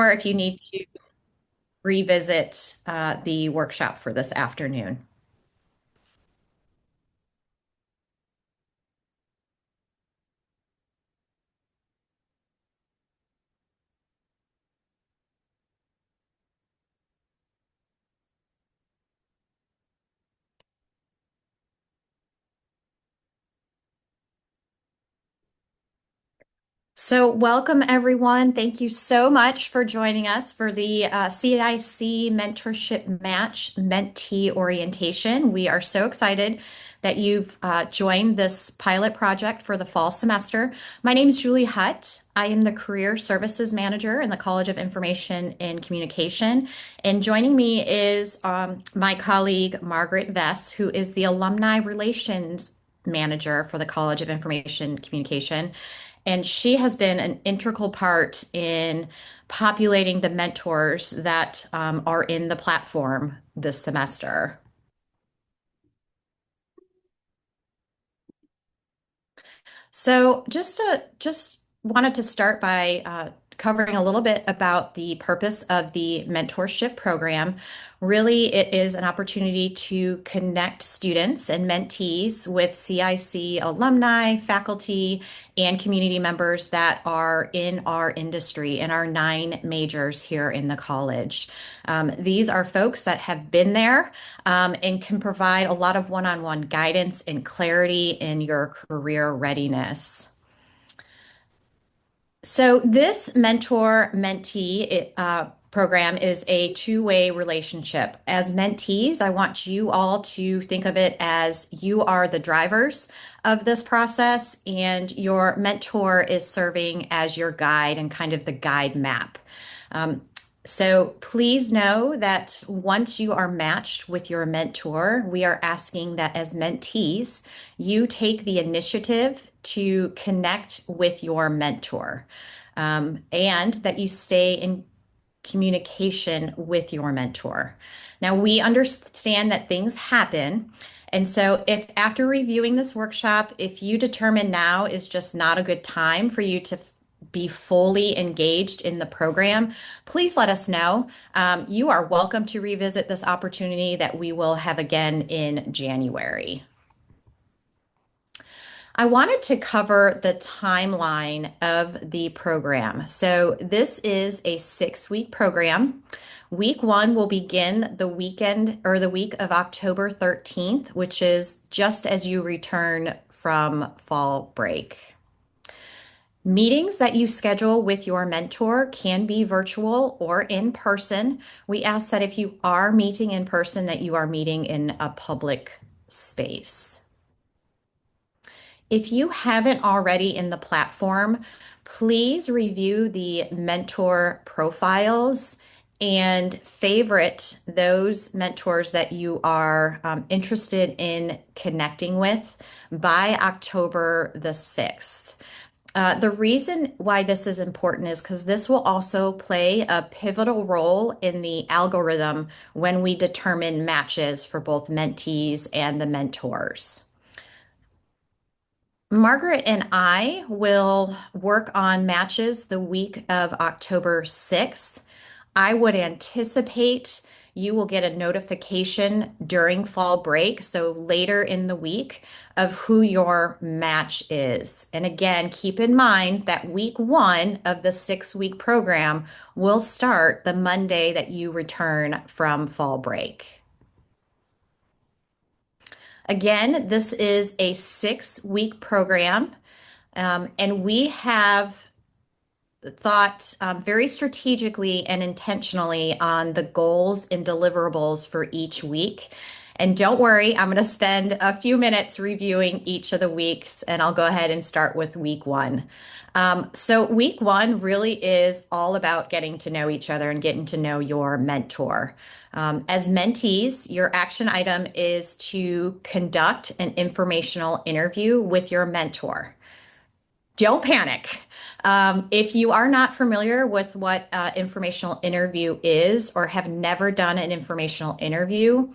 or if you need to revisit the workshop for this afternoon. So, welcome everyone. Thank you so much for joining us for the CIC Mentorship Match Mentee orientation. We are so excited that you've joined this pilot project for the fall semester. My name is Julie Hutt. I am the Career Services Manager in the College of Information and Communication. And joining me is my colleague, Margaret Vess, who is the Alumni Relations Manager for the College of Information and Communication. And she has been an integral part in populating the mentors that are in the platform this semester. So just wanted to start by covering a little bit about the purpose of the mentorship program. Really, it is an opportunity to connect students and mentees with CIC alumni, faculty, and community members that are in our industry, in our 9 majors here in the college. These are folks that have been there and can provide a lot of one-on-one guidance and clarity in your career readiness. So this mentor-mentee program is a two-way relationship. As mentees, I want you all to think of it as you are the drivers of this process, and your mentor is serving as your guide and kind of the guide map. Um, so please know that once you are matched with your mentor, we are asking that as mentees, you take the initiative to connect with your mentor, and that you stay in communication with your mentor. Now, we understand that things happen. And so, if after reviewing this workshop, if you determine now is just not a good time for you to be fully engaged in the program, please let us know. You are welcome to revisit this opportunity that we will have again in January. I wanted to cover the timeline of the program. So, this is a 6 week program. Week one will begin the weekend or the week of October 13th, which is just as you return from fall break. Meetings that you schedule with your mentor can be virtual or in person. We ask that if you are meeting in person, that you are meeting in a public space. If you haven't already in the platform, please review the mentor profiles and favorite those mentors that you are interested in connecting with by October the 6th. The reason why this is important is because this will also play a pivotal role in the algorithm when we determine matches for both mentees and the mentors. Margaret and I will work on matches the week of October 6th. I would anticipate you will get a notification during fall break, so later in the week, of who your match is. And again, keep in mind that week one of the 6 week program will start the Monday that you return from fall break. Again, this is a 6 week program, and we have thought very strategically and intentionally on the goals and deliverables for each week. And don't worry, I'm going to spend a few minutes reviewing each of the weeks, and I'll go ahead and start with week one. So, week one really is all about getting to know each other and getting to know your mentor. As mentees, your action item is to conduct an informational interview with your mentor. Don't panic. If you are not familiar with what informational interview is or have never done an informational interview,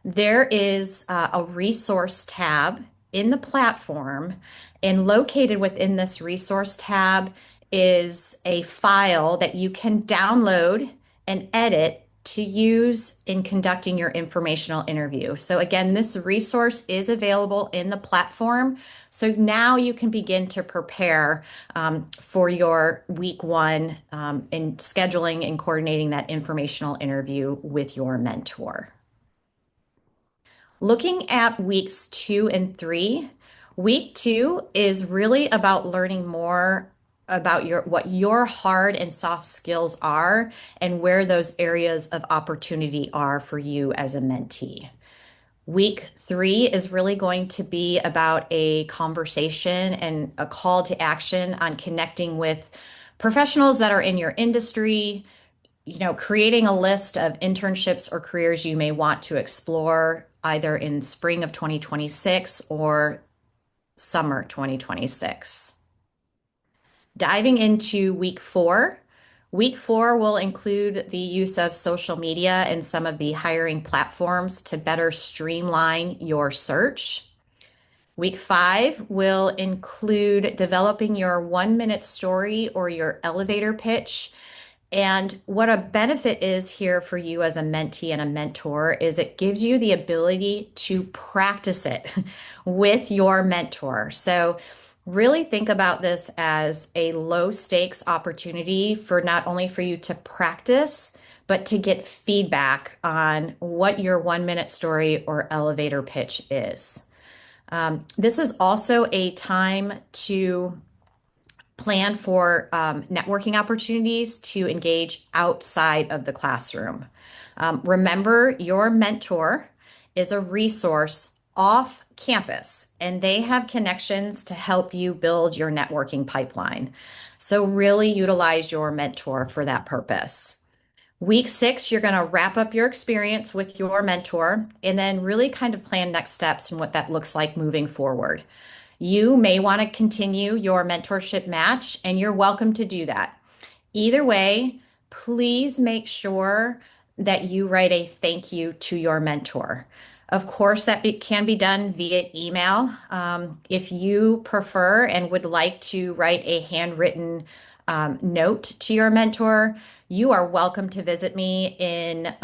there is a resource tab in the platform, and located within this resource tab is a file that you can download and edit to use in conducting your informational interview. So again, this resource is available in the platform. So now you can begin to prepare for your week one in scheduling and coordinating that informational interview with your mentor. Looking at weeks 2 and 3, week 2 is really about learning more about what your hard and soft skills are and where those areas of opportunity are for you as a mentee. Week 3 is really going to be about a conversation and a call to action on connecting with professionals that are in your industry, creating a list of internships or careers you may want to explore either in spring of 2026 or summer 2026. Diving into week 4. Week 4 will include the use of social media and some of the hiring platforms to better streamline your search. Week 5 will include developing your 1 minute story or your elevator pitch. And what a benefit is here for you as a mentee and a mentor is it gives you the ability to practice it with your mentor. So really think about this as a low stakes opportunity for not only for you to practice, but to get feedback on what your 1 minute story or elevator pitch is. This is also a time to plan for networking opportunities to engage outside of the classroom. Remember, your mentor is a resource off campus, and they have connections to help you build your networking pipeline. So, really utilize your mentor for that purpose. Week 6, you're going to wrap up your experience with your mentor and then really kind of plan next steps and what that looks like moving forward. You may want to continue your mentorship match, and you're welcome to do that. Either way, please make sure that you write a thank you to your mentor. Of course, can be done via email. If you prefer and would like to write a handwritten note to your mentor, you are welcome to visit me in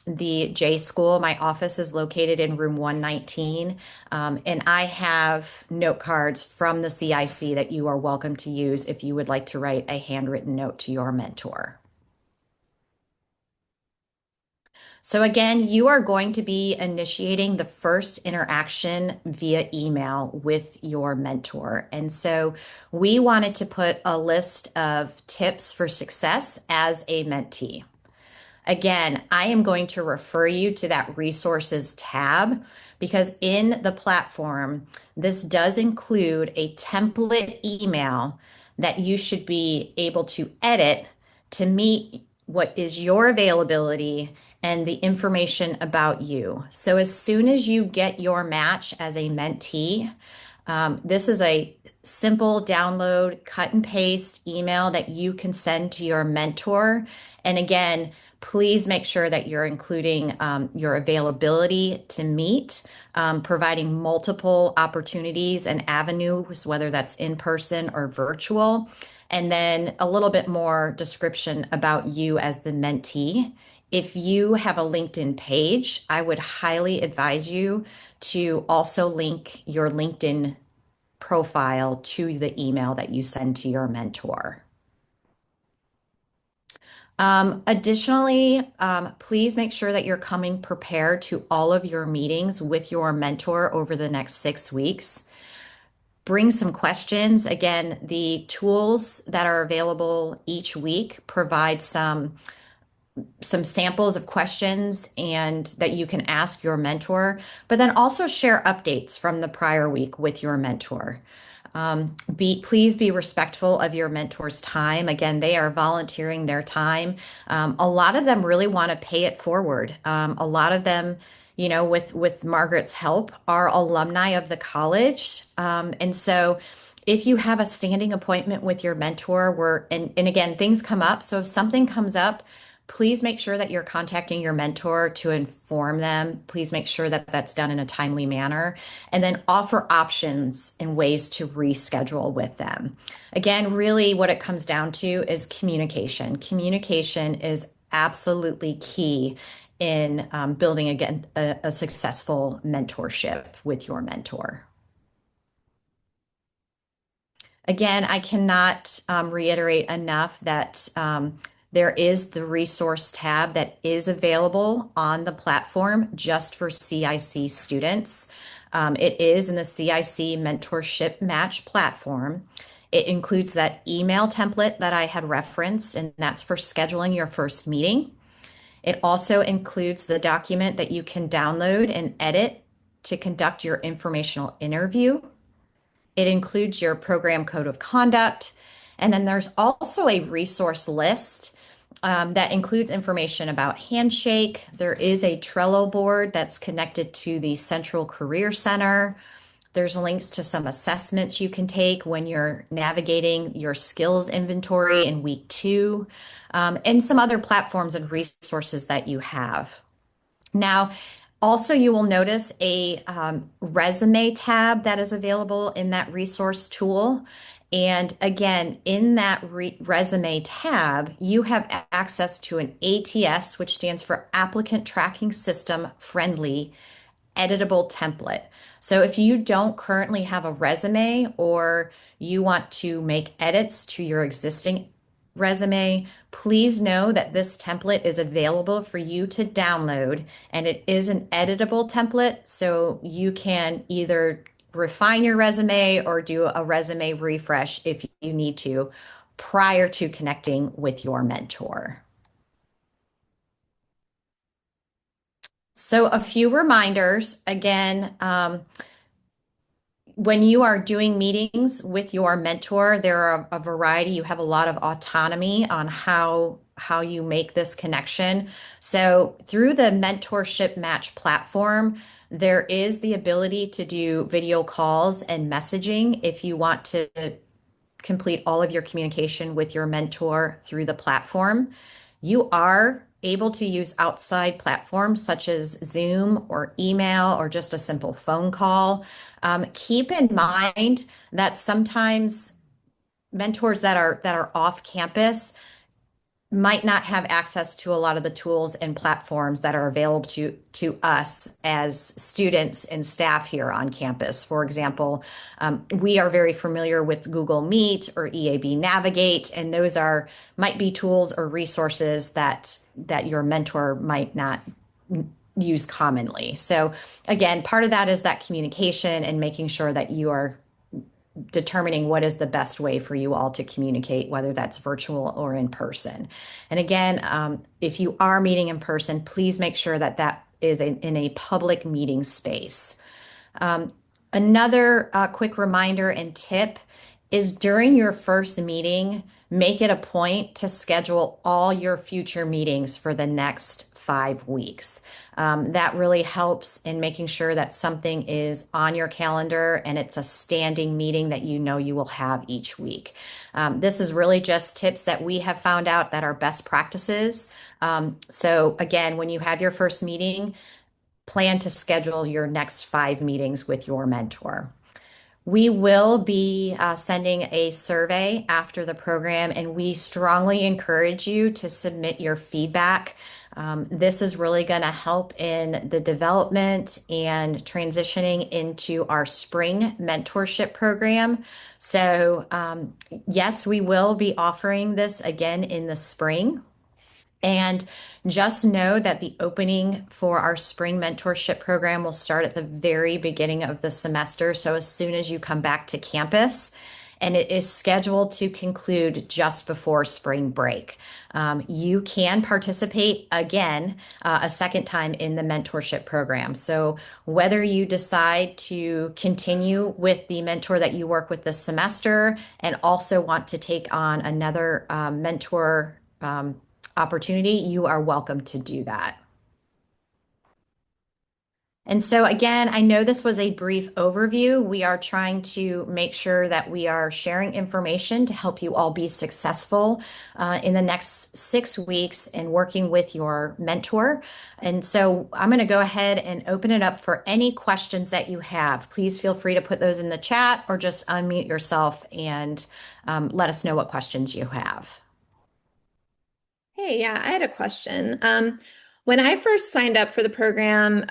the J School. My office is located in room 119, and I have note cards from the CIC that you are welcome to use if you would like to write a handwritten note to your mentor. So again, you are going to be initiating the first interaction via email with your mentor. And so we wanted to put a list of tips for success as a mentee. Again, I am going to refer you to that resources tab because in the platform, this does include a template email that you should be able to edit to meet what is your availability and the information about you. So as soon as you get your match as a mentee, this is a simple download, cut and paste email that you can send to your mentor. And again, please make sure that you're including your availability to meet, providing multiple opportunities and avenues, whether that's in person or virtual, and then a little bit more description about you as the mentee. If you have a LinkedIn page, I would highly advise you to also link your LinkedIn profile to the email that you send to your mentor. Additionally, please make sure that you're coming prepared to all of your meetings with your mentor over the next 6 weeks. Bring some questions. Again, the tools that are available each week provide some samples of questions and that you can ask your mentor, but then also share updates from the prior week with your mentor. Please be respectful of your mentor's time. Again, they are volunteering their time. A lot of them really want to pay it forward. A lot of them, with Margaret's help, are alumni of the college. And so if you have a standing appointment with your mentor and again, things come up. So if something comes up, please make sure that you're contacting your mentor to inform them. Please make sure that that's done in a timely manner, and then offer options and ways to reschedule with them. Again, really what it comes down to is communication. Communication is absolutely key in building again a successful mentorship with your mentor. Again, I cannot reiterate enough that there is the resource tab that is available on the platform just for CIC students. It is in the CIC Mentorship Match platform. It includes that email template that I had referenced, and that's for scheduling your first meeting. It also includes the document that you can download and edit to conduct your informational interview. It includes your program code of conduct. And then there's also a resource list that includes information about Handshake. There is a Trello board that's connected to the Central Career Center. There's links to some assessments you can take when you're navigating your skills inventory in week two, and some other platforms and resources that you have. Now, also, you will notice a resume tab that is available in that resource tool. And again, in that resume tab, you have access to an ATS, which stands for Applicant Tracking System Friendly editable template. So if you don't currently have a resume or you want to make edits to your existing resume, please know that this template is available for you to download, and it is an editable template, so you can either refine your resume or do a resume refresh if you need to prior to connecting with your mentor. So, a few reminders again. When you are doing meetings with your mentor, there are a variety. You have a lot of autonomy on how you make this connection. So through the Mentorship Match platform, there is the ability to do video calls and messaging if you want to complete all of your communication with your mentor through the platform. You are able to use outside platforms such as Zoom or email or just a simple phone call. Keep in mind that sometimes mentors that are off campus might not have access to a lot of the tools and platforms that are available to us as students and staff here on campus. For example, we are very familiar with Google Meet or EAB Navigate, and those might be tools or resources that your mentor might not use commonly. So again, part of that is that communication and making sure that you are determining what is the best way for you all to communicate, whether that's virtual or in person. And again, if you are meeting in person, please make sure that that is in a public meeting space. Another quick reminder and tip is during your first meeting, make it a point to schedule all your future meetings for the next 5 weeks. That really helps in making sure that something is on your calendar and it's a standing meeting that you know you will have each week. This is really just tips that we have found out that are best practices. So again, when you have your first meeting, plan to schedule your next 5 meetings with your mentor. We will be sending a survey after the program, and we strongly encourage you to submit your feedback. This is really going to help in the development and transitioning into our spring mentorship program. So, yes, we will be offering this again in the spring. And just know that the opening for our spring mentorship program will start at the very beginning of the semester. So, as soon as you come back to campus, and it is scheduled to conclude just before spring break. You can participate again a second time in the mentorship program. So, whether you decide to continue with the mentor that you work with this semester and also want to take on another mentor opportunity, you are welcome to do that. And so, again, I know this was a brief overview. We are trying to make sure that we are sharing information to help you all be successful in the next 6 weeks in working with your mentor. And so, I'm going to go ahead and open it up for any questions that you have. Please feel free to put those in the chat or just unmute yourself and let us know what questions you have. Hey, yeah, I had a question. When I first signed up for the program,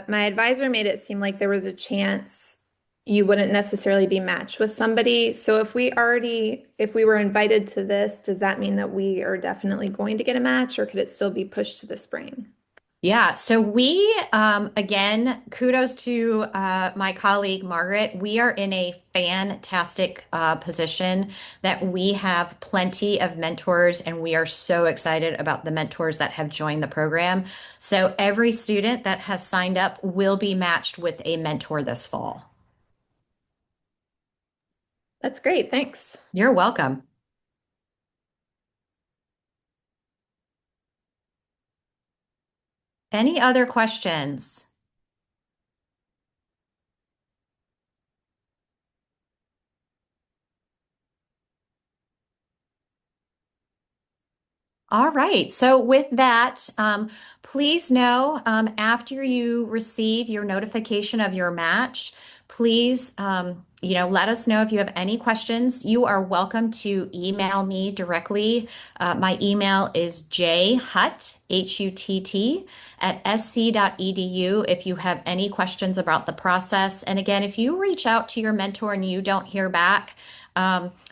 my advisor made it seem like there was a chance you wouldn't necessarily be matched with somebody. So if we were invited to this, does that mean that we are definitely going to get a match, or could it still be pushed to the spring? Yeah, so again, kudos to my colleague Margaret. We are in a fantastic position that we have plenty of mentors, and we are so excited about the mentors that have joined the program. So every student that has signed up will be matched with a mentor this fall. That's great. Thanks. You're welcome. Any other questions? All right. So with that, please know after you receive your notification of your match, please, let us know if you have any questions. You are welcome to email me directly. My email is jhutt, Hutt, at sc.edu if you have any questions about the process. And again, if you reach out to your mentor and you don't hear back,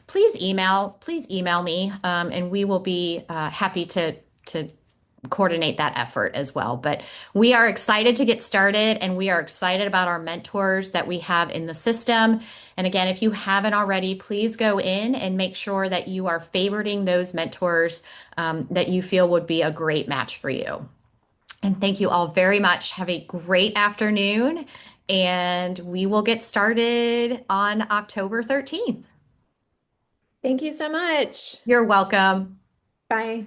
please email me, and we will be happy to coordinate that effort as well. But we are excited to get started, and we are excited about our mentors that we have in the system. And again, if you haven't already, please go in and make sure that you are favoriting those mentors that you feel would be a great match for you. And thank you all very much. Have a great afternoon, and we will get started on October 13th. Thank you so much. You're welcome. Bye.